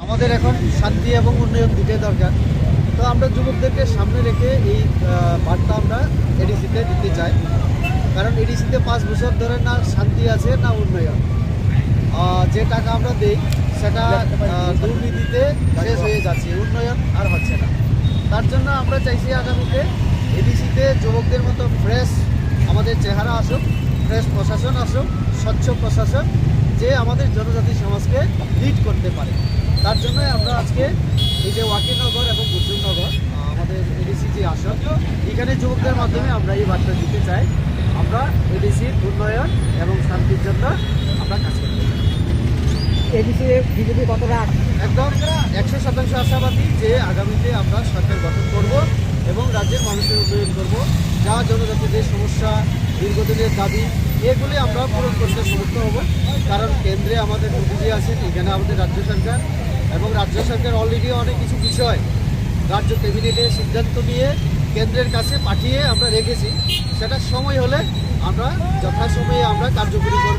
আমাদের এখন শান্তি এবং উন্নয়ন দুটোই দরকার। তো আমরা যুবকদেরকে সামনে রেখে এই বার্তা আমরা এডিসিতে দিতে চাই। কারণ এডিসিতে 5 বছর ধরে না শান্তি আছে না উন্নয়ন। যে টাকা আমরা দিই সেটা দুর্নীতিতে শেষ হয়ে যাচ্ছে, উন্নয়ন আর হচ্ছে না। তার জন্য আমরা চাইছি আগামীতে এডিসিতে যুবকদের মতো ফ্রেশ আমাদের চেহারা আসুক, ফ্রেশ প্রশাসন আসুক, স্বচ্ছ প্রশাসন, যে আমাদের জনজাতি সমাজকে লিড করতে পারে। তার জন্য আমরা আজকে এই যে ওয়াকিনগর এবং গুজরনগর আমাদের এডিসি যে আসন, এখানে যুবকদের মাধ্যমে আমরা এই বার্তা দিতে চাই। আমরা এডিসির উন্নয়ন এবং শান্তির জন্য আমরা কাজ করতে চাই। এডিসি বিজেপি কতটা একদম 100% আশাবাদী যে আগামীতে আমরা সরকার গঠন করব এবং রাজ্যের মানুষের উন্নয়ন করব। যা জনজাতিদের সমস্যা, দীর্ঘদিনের দাবি, এগুলি আমরা পূরণ করতে সমর্থ হব। কারণ কেন্দ্রে আমাদের মোদীজি আছেন, এখানে আমাদের রাজ্য সরকার, এবং রাজ্য সরকার অলরেডি অনেক কিছু বিষয় রাজ্য ক্যাবিনেটে সিদ্ধান্ত নিয়ে কেন্দ্রের কাছে পাঠিয়ে আমরা রেখেছি। সেটা সময় হলে আমরা যথাসময়ে আমরা কার্যকরী করব।